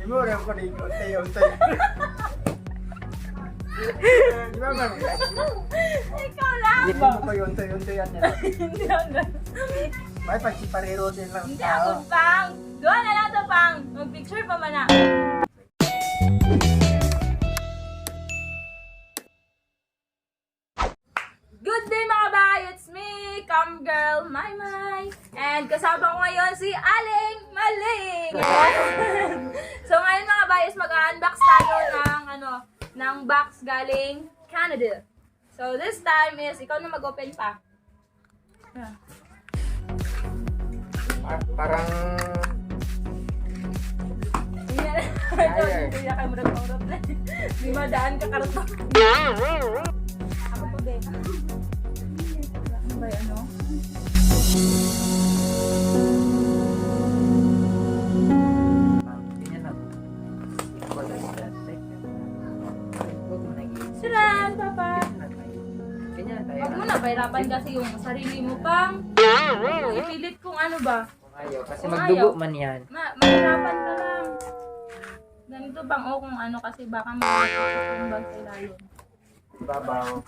Memoriam ko din, untay-untay. Di ba ba? Ikaw lang. Hindi mo ko yung untay-untay yan. Hindi ako. May pagsiparero din lang. Hindi ako pang. Doon na lang to pang. Mag-picture pa man na. Good day mga bay! It's me, Cam Girl, Maymay. And kasama ko ngayon si Aling Maling. So ngayon mga bay is mag-unbox tayo ng box galing Canada. So this time is ikaw na mag-open pa. Parang... Kaya kayo murag-murag na. Di madaan ka karton. Ako pa be. Ano ba yan, no? Silan, papa. Huwag mo na, pahirapan kasi yung sarili mo pang. Ipilit kung ano ba. Ayaw, kasi Kung magdugo ayaw. man yan. Mahirapan ka lang. Ganito bang o kung ano kasi baka mag-tumbag sa ilalim. Babaw.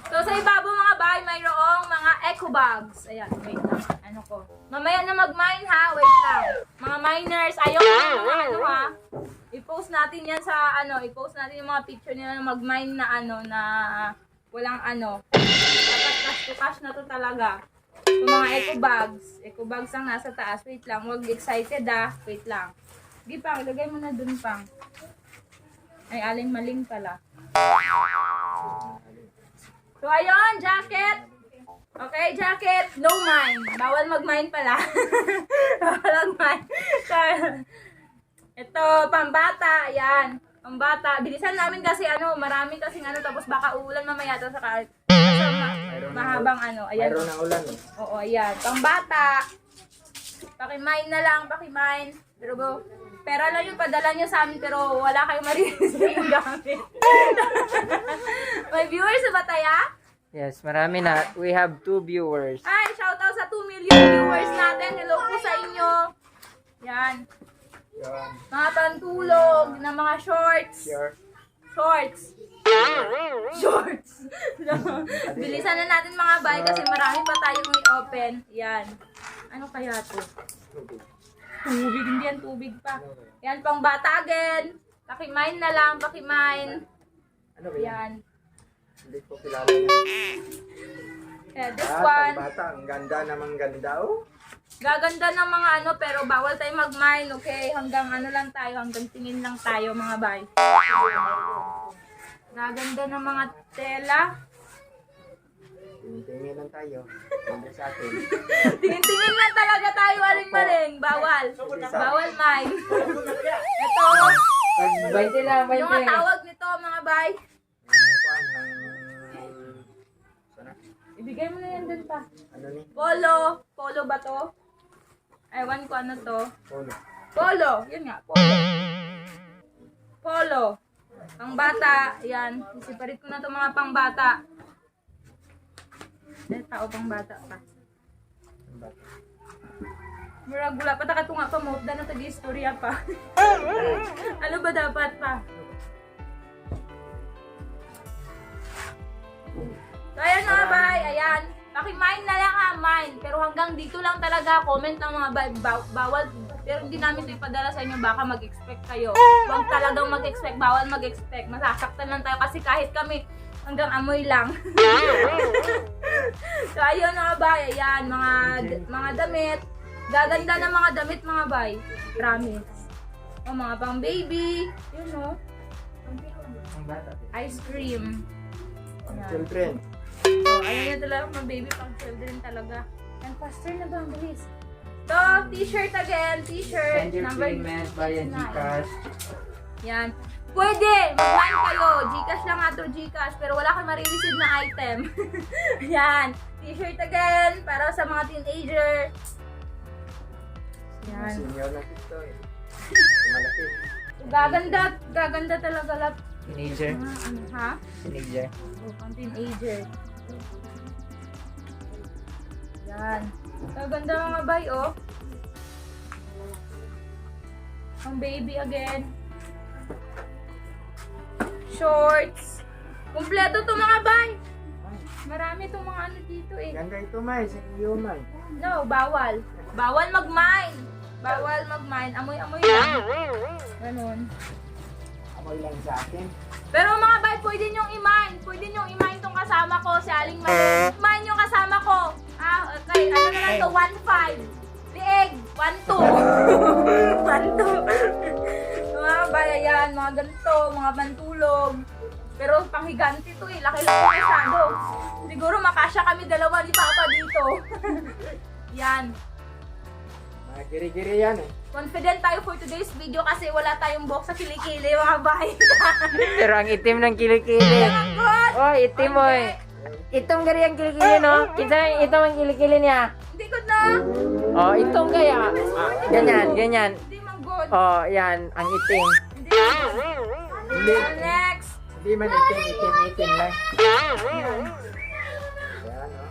So sa ibabaw mga bahay, mayroong mga eco bags. Ayan, wait lang. Ano ko? Mamaya na mag-mine ha, wait lang. Mga miners, ayaw na mga ano ha. I-post natin yan sa i-post natin yung mga picture nila na mag-mine na na walang dapat cash to cash na to talaga. Yung mga eco bags ang nasa taas. Wait lang, huwag excited wait lang. Di pang, ilagay mo na dun pang. Ay, Aling Maling pala. So, ayun, jacket. Okay, jacket. No mine. Bawal mag-mine pala. Bawal mag-mine. So, ito, pambata. Ayan. Pambata. Bilisan namin kasi marami kasing tapos baka uulan mamaya to sa mahabang Ayan. Mayroon ng ulan. Oo, ayan. Pambata. Paki-mine na lang, paki-mine. Pero pera lang yung padala nyo sa amin pero wala kayong marireceive yung gamit. May viewers ba tayo? Yes, marami na. We have 2 viewers. Ay, shoutout sa 2 million viewers natin. Hello po sa inyo. Yan. Yan. Mga pantulog na mga shorts. Sure. Shorts. Bilisan na natin mga bay kasi marami pa tayong i-open. Yan. Ano kaya to? Tubig, hindi yan tubig pa. Yan, pang bata again. Paki-mine na lang, paki-mine. Ano ba yan? Yan. Hindi ko kilala yan. Yeah, this one. Bata, ang ganda namang ganda. Oh. Gaganda ng mga pero bawal tayo mag-mine, okay? Hanggang lang tayo, hanggang tingin lang tayo mga bay. Gaganda ng mga tela. Tingin lang tayo. Hindi sa atin. Tingin-tingin lang talaga tayo, Aling-Maling. Bawal. Bawal mine. Ito, 20 lang, 20. yung tawag nito mga bay. Sana? Ibigay mo na yan dun pa. Ano ni? Polo. Polo ba to? Ewan ko ano to. Polo. Polo. Yun nga, polo. Polo. Pangbata. Yan. Isiparit ko na to mga pangbata. Tao pangbata pa. Murag gula pa takatunga pa mo. Dana tagi istorya pa. Ano ba dapat pa? So ayan mga bay. Ayan. Paki-mine na lang mine. Pero hanggang dito lang talaga. Comment ng mga bay. Bawal. Pero hindi namin ito ipadala sa inyo. Baka mag-expect kayo. Huwag talagang mag-expect. Bawal mag-expect. Masasaktan lang tayo. Kasi kahit kami hanggang amoy lang. So ayun mga bay. Ayan. Mga damit. Gaganda ng mga damit mga bay. Promise. O mga pang baby. Yun o. Ice cream. Ayan. Children. Oh, ayaw niya talaga pang baby, pang children talaga. And faster na ba ang bilis? So, t-shirt again, t-shirt. Send your Number payment via 9. Gcash. Yan. Pwede! Mag-line kayo. Gcash lang nga to Gcash. Pero wala kang marireceive na item. Yan. T-shirt again. Para sa mga teenager. Yan. Senior na dito eh. Malaki. Gaganda talaga lap. Teenager. Ha? Teenager. Oh, pang teenager. Yan. Gaganda mga bay, oh. Ang baby again. Shorts. Kumpleto to mga bay. Marami itong mga ano dito eh. Ganda ito, May. Sa iyo, May. No, bawal. Bawal mag-mine. Bawal mag-mine. Amoy-amoy lang. Ganun. Amoy lang sa akin. Pero mga bay, pwede nyong i-mine. Pwede nyong i-mine tong kasama ko, si Aling Mali. Mine yung kasama ko. Ah, okay. Ano na lang to? 1.5. Lieg. 1.2. 1.2. Mga bay, ayan. Mga ganito. Mga bantulog. Pero panghiganti to eh. Laki-laki masyado. Siguro makasya kami dalawa ni Papa dito. Yan. Mga giri-giri yan eh. Confident tayo for today's video kasi wala tayong box sa kilikili mga bay. Pero ang itim ng kilikili. Good! Oh, itim mo eh. Itong gari ang kilikili, no? Kinsa itom ang kilikili niya? Hindi good na. Oh, itong kaya. Ganyan, ganyan. Hindi man good. Oh, yan, ang itim. Hindi man good. Hindi. Next. Hindi man itim lang. Ayan, oh.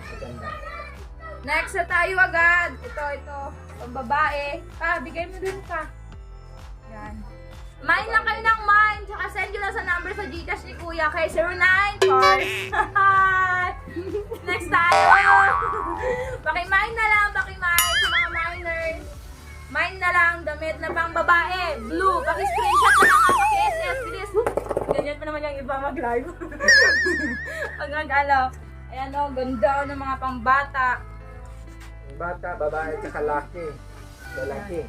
Maganda. Next na tayo agad. Ito. Pambabae. Bigay mo dun ka. Yan. Mine lang kayo ng mine. Tsaka send nyo lang sa number sa Gcash ni Kuya kay 09 cars. Next tayo. Pakimine na lang. Pakimine sa mga miners. Mine na lang. Damit na pang babae. Blue. Paki-screenshot na lang ako kay SS. Bilis. Ganyan pa naman yung iba mag-live. Pag nag-alaw. Ayan o. Ganda ng mga pangbata. Bata, babae, tsaka laki. Lalaki.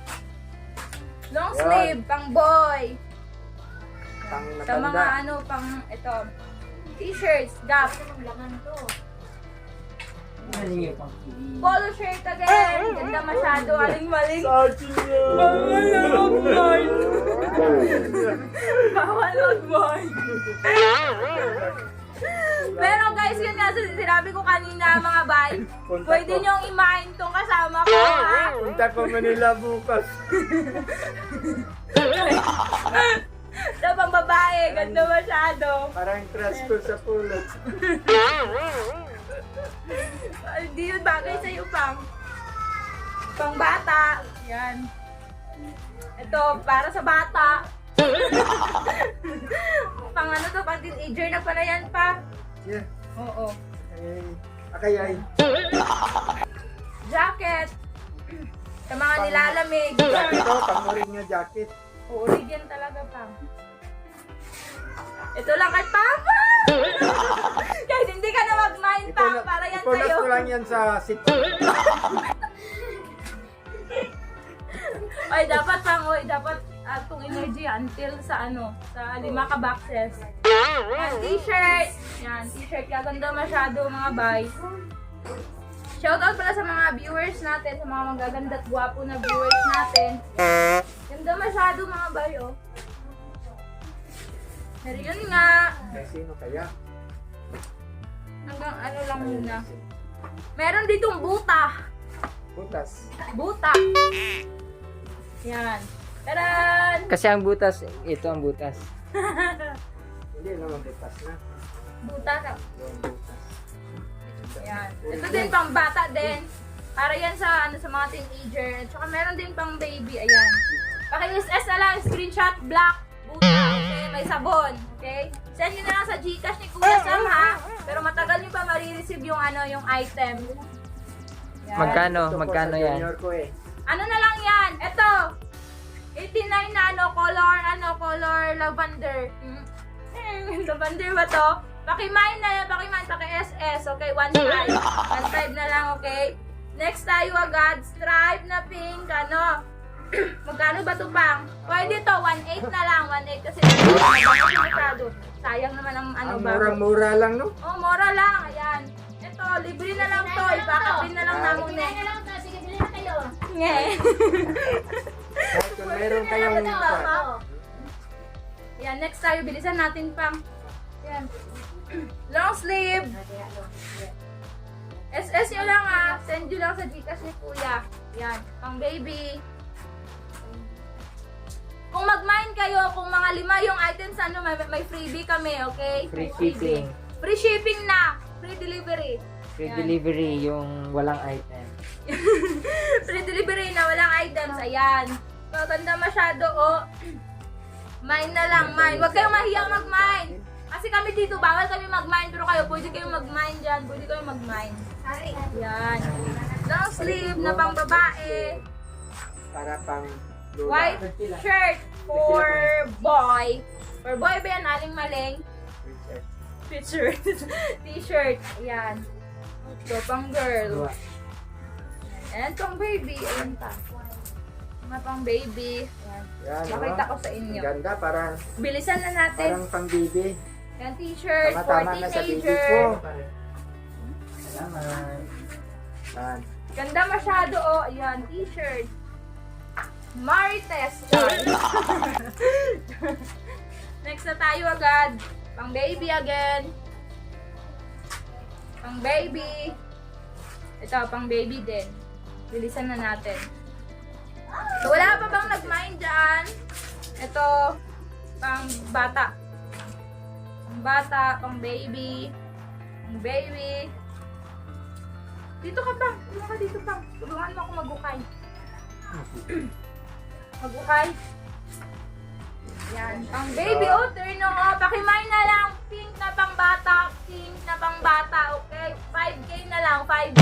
Long Yan. sleeve. Pang boy. Pang Sa mga matanda. pang ito. T-shirts. Gap. Polo shirt again. Ganda masyado. Aling-maling. Bawal mag-mine. Bawal mag-mine. Pero guys, yun nga sinabi ko kanina mga bay. Pwede nyong i-mine tong kasama ko ha. Punta ko Manila bukas. Ito pang babae. Ganda masyado. Parang crush ko sa pulot. Hindi yun bagay sa'yo pang bata. Yan. Ito, para sa bata. Pang ano to, pang teenager na pala yan pa. Yeah. Oo. Akayay. Jacket. Sa mga nilalamig. Ito, pamurin nyo jacket. Oo, yan talaga pang. Ito lang kay Papa! Guys, hindi ka na mag-mind pang para yan Ipunas sa'yo. ko lang yan sa sit. Oy, dapat pang, dapat itong energy until sa sa 5 ka boxes. Yan, t-shirt. Yan, t-shirt. Gaganda masyado mga bay. Shoutout pala sa mga viewers natin, sa mga magaganda at gwapo na viewers natin. Ganda masyado mga bay, oh. Pero yun nga, Sino kaya? hanggang ano lang muna. Meron ditong buta. Butas. Buta. Yan. Taran! Kasi ang butas, ito ang butas. Hindi naman butas na. Buta ka. Yung butas. Yan. Ito din pang bata din. Para yan sa sa mga teenager. At saka meron din pang baby. Ayan. Paki-SS na lang. Screenshot black. Buta. Okay. May sabon. Okay. Send nyo na lang sa Gcash ni Kuya Sam ha. Pero matagal nyo pa marireceive yung yung item. Yan. Magkano? Ito po Magkano sa yan? junior ko eh. Ano na lang yan? Ito. 89 na color lavender. Lavender ba to? Paki-mine na lang, paki-SS. Okay, 1.5. 1.5 na lang, okay? Next tayo agad, stripe na pink, magkano ba to pang? Pwede to, 1.8 na lang, 1.8 kasi masyado. Sayang naman ang Ang ba? murang-mura lang, no? Oh, mura lang, ayan. Ito, libre na lang to, ipakapin na lang namun eh. Sige, bili na kayo. Nge. Kahit kung meron kayong Yan, next tayo, bilisan natin pang. Yan. Long sleeve. SS nyo lang send nyo lang sa Gcash ni Kuya. Yan, pang baby. Kung mag-mine kayo, kung mga 5 yung items, may freebie kami, okay? Free May shipping. Free shipping na. Free delivery. Free Yan. delivery yung walang item. Free delivery na walang items. Ayan. Maganda masyado, oh. Mine na lang, mine. Huwag kayong mahiyang mag-mine. Kasi kami dito, bawal kami mag-mine. Pero kayo, pwede kayong mag-mine dyan. Pwede kayong mag-mine. Yan. Long sleeve na pang babae. Para pang lula. White shirt for boy. For boy ba yan? Aling-maling. T-shirt. T-shirt. Ayan. So, pang girl. And pang baby. Ayan pa. Mga pang baby. Ayan. Yan, Nakita oh. ko sa inyo. Ganda, parang Bilisan na natin. parang pang baby. Yan, t-shirt for Tama-tama na sa baby ko. teenager. Salamat. Yan. Ganda masyado, oh. Ayan, t-shirt. Marites. Next na tayo agad. Pang baby again. Pang baby. Ito, pang baby din. Bilisan na natin. So, wala pa bang nag-mind dyan? Ito, pang bata. Pang bata, pang baby. Pang baby. Dito ka pang. Tulungan ka dito pang. Tulungan mo ako mag-ukay. Mag-ukay. Yan. Pang baby, oh, turn on. Oh, pakimay na lang. Pink na pang bata. Pink na pang bata, okay? 5K na lang, 5K.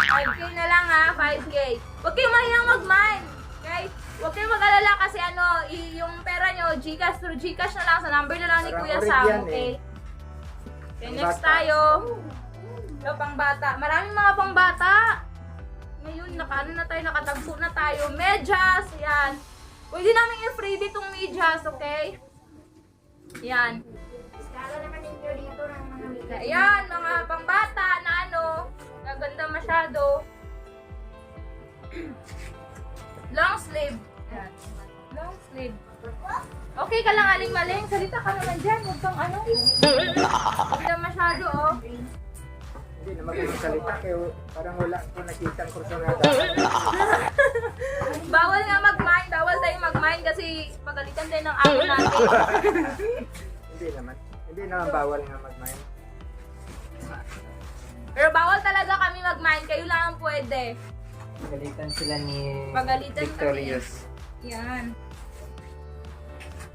5K na lang ha, 5K. Huwag kayong mahiyang mag-mine. Okay? Huwag kayong mag-alala kasi ano, yung pera nyo, Gcash through Gcash na lang, sa number na lang ni Parang Kuya orig Sam, yan, okay? eh. Okay, Pang next bata. tayo. Ito, pang bata. Maraming mga pang bata. Ngayon, nakaano na tayo, nakatagpo na tayo. Medyas, yan. Pwede namin i-freebie itong medyas, okay? Yan. Ayan, mga pangbata na ano, gaganda masyado. Long sleeve. Ayan. Long sleeve. Okay ka lang, aling-maling. Salita ka naman dyan. Huwag kang ano. Ganda masyado, oh. Hindi naman kayo salita kayo. Parang wala ko nakitang kursunada. Bawal nga mag-mine. Bawal tayo mag-mine kasi pagalitan din ng amo natin. Hindi naman. Hindi naman bawal nga mag-mine. Pero bawal talaga kami mag-mine. Kayo lang ang pwede. Pagalitan sila ni Pagalitan Victorious. Yan.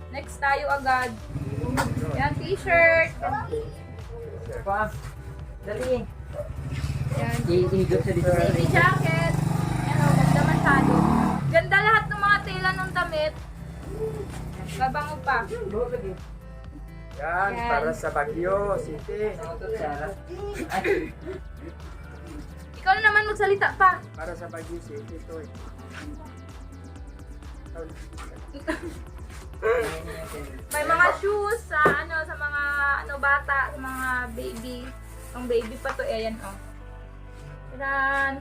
Next tayo agad. Yan, t-shirt. Pa, dali. Yan. Ihigot sa dito. Baby jacket. Yan o, ganda masyado. Ganda lahat ng mga tela ng damit. Babango pa. Yan, Yan. para sa Baguio City. Ikaw na naman magsalita pa. Para sa Baguio City to eh. May mga shoes sa ano sa mga ano bata, sa mga baby. Ang baby pa to, ayan oh. Yan.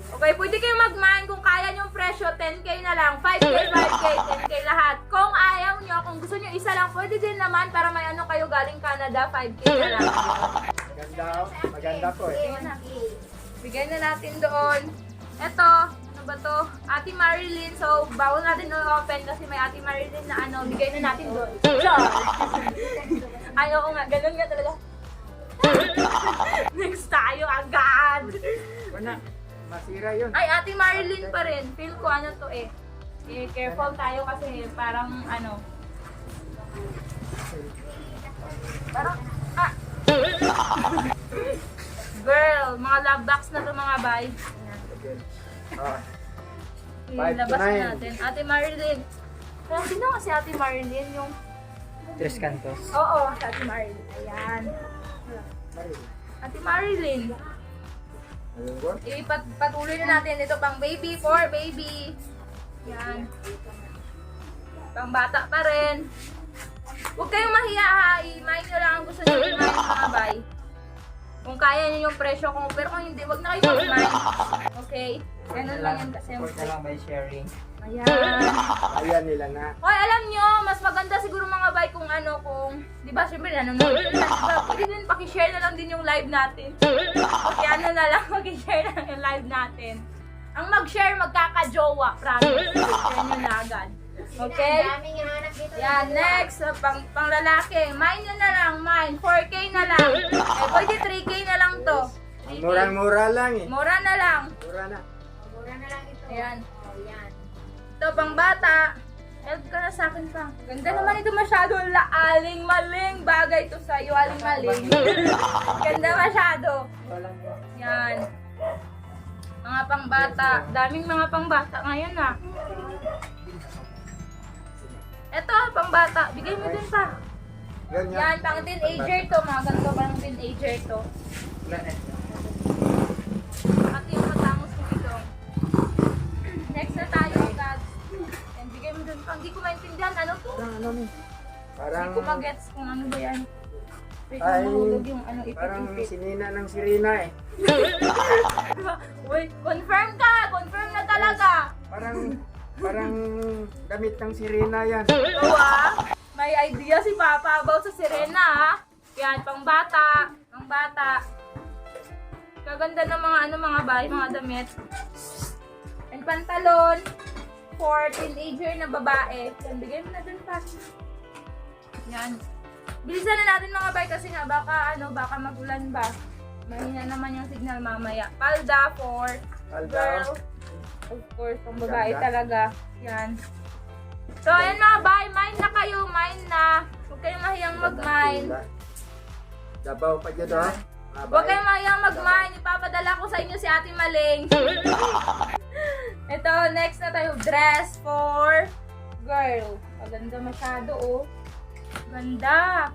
Okay, pwede kayong mag-mine kung kaya nyo yung presyo, 10K na lang, 5K, 5K, 10K lahat. Kung ayaw nyo, kung gusto nyo isa lang, pwede din naman para may ano kayo galing Canada, 5K na lang. Maganda, maganda po eh. Bigyan na. Bigyan na natin doon. Eto, ano ba to? Ate Marilyn. So, bawal natin open kasi may Ate Marilyn na ano, bigay na natin doon. Ayaw ko nga, ganun nga talaga. Next tayo agad. Wala, masira yun. Ay, Ate Marilyn pa rin. Feel ko ano to eh. Careful tayo kasi parang ano. Parang, girl, mga love box na to mga bay. Ah, Ilabas 5 to 9. natin. Ate Marilyn. Pero sino kasi Ate Marilyn yung... Tres Cantos. Oo, si Ate Marilyn. Ayan. Ate Marilyn. Ayun ko. Ipatuloy na natin. Ito pang baby, for baby. Yan. Pang bata pa rin. Huwag kayong mahiya ha. I-mine nyo lang ang gusto nyo i-mine mga bay. Kung kaya nyo yung presyo ko. Pero kung hindi, wag na kayo mag-mine. Okay? Ganun lang yan kasi. Support na lang by sharing. Ayan. Ayan nila na. Hoy, alam nyo, mas maganda siguro mga bay kung ano, kung, di ba, syempre, nanonood ka na, diba, pwede din pakishare na lang din yung live natin. Okay, ano na lang, pakishare na lang yung live natin. Ang mag-share, magkaka-jowa, promise. Share nyo na agad. Okay? Yan, next, pang lalaki, mine nyo na lang, mine, 4K na lang. Eh, pwede 3K na lang to. 3K. Murang-mura lang eh. Mura na lang. Mura na. Ayan. Ito, pang bata. Help ka na sa akin pa. Ganda naman ito masyado. Aling-maling. Bagay ito sa'yo. Aling-maling. Ganda masyado. Walang Yan. Mga pang bata. Daming mga pang bata ngayon ah. Ito, pang bata. Bigay mo din pa. Ganyan. Yan, pang teenager to. Mga ganito pang teenager to. Pati yung matangos mo ito. Next na tayo, guys. Yan, bigay mo dun pa. Hindi ko maintindihan. Ano to? Ano ni? Parang, Hindi ko magets kung ano ba yan. Wait, Ay, mahulog yung ano, parang ipit-ipit. sinina ng sirena eh. Wait, confirm ka! Confirm na talaga! Parang damit ng sirena yan. Oo ah. May idea si Papa about sa sirena ha. Yan, pang bata. Pang bata. Kaganda ng mga ano, mga bahay, mga damit. And pantalon for teenager na babae. Yan, bigay mo na dun pa. Yan. Bilisan na natin mga bay kasi nga baka magulan ba. Mahina naman yung signal mamaya. Palda for Palda. girl. Of course, pang babae Ganda. talaga. Yan. So, ayan mga bay, mine na kayo, mine na. Huwag kayong mahiyang mag-mine. Dabaw pa dyan ha. Huwag kayong mahiyang mag-mine. Ipapadala ko sa inyo si Ate Maling. Ito, next na tayo. Dress for girl. Maganda masyado, oh. Ganda.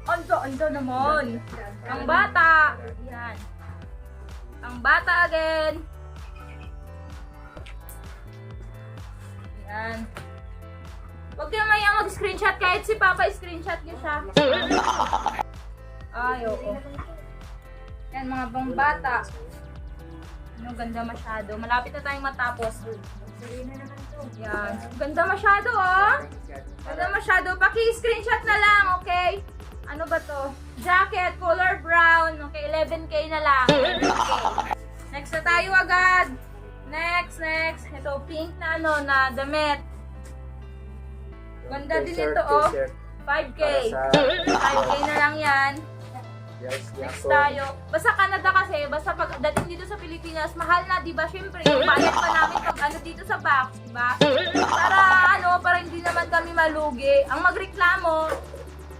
Ando naman. Ang bata. Yan. Ang bata again. Yan. Huwag kayong mahiyang mag-screenshot. Kahit si Papa, screenshot niyo siya. Ay, oo. Yan, mga pang bata. Ano, ganda masyado. Malapit na tayong matapos. Yan. Ganda masyado, oh. Ganda masyado. Paki-screenshot na lang, okay? Ano ba to? Jacket, color brown. Okay, 11K na lang. 11K. Next na tayo agad. Next. Ito, pink na ano, na damit. Ganda din ito, oh. 5K. 5K na lang yan. Next tayo. Basta Canada kasi, basta pagdating dito sa Pilipinas, mahal na, di ba? Siyempre, yung bayad pa namin pag ano dito sa box, di ba? Para hindi naman kami malugi. Ang magreklamo,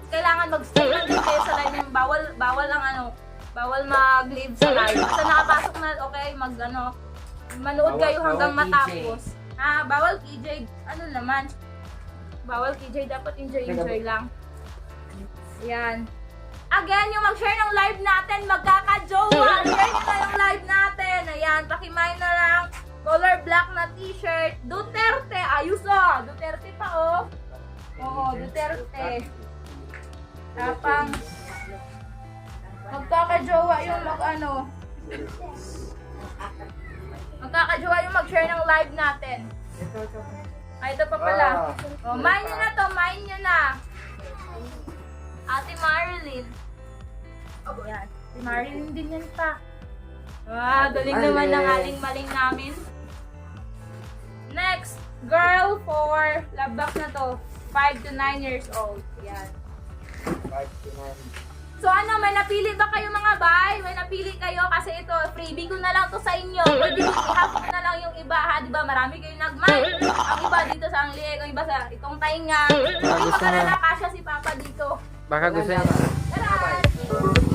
kailangan mag-stay lang din kayo sa live. Bawal mag-leave sa live. Basta nakapasok na, okay, manood kayo hanggang matapos. Bawal KJ, ano naman? Bawal KJ, dapat enjoy lang. Yan. Again, yung mag-share ng live natin, magkaka-jowa. Share nyo na yung live natin. Ayan, pakimay na lang. Color black na t-shirt. Duterte. Ayos oh. Duterte pa oh. Oo, Duterte. Tapang. Magkaka-jowa yung Magkaka-jowa yung mag-share ng live natin. Ay, ito pa pala. Oh, mine nyo na to. Mine nyo na. Ate Marilyn. Yan. Si Marilyn din yan pa. Galing naman ng aling-maling namin. Next, girl for love box na to. 5 to 9 years old. Yan. 5 to 9. So ano, may napili ba kayo mga bay? May napili kayo kasi ito, freebie ko na lang to sa inyo. Pwede i-half ko na lang yung iba ha, di ba? Marami kayong nag-mine. Ang iba dito sa ang liig, ang iba sa itong tainga. Hindi makalala kasya si Papa dito. Baka gusto niya, Tara!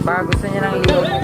baka gusto niya ng liwan.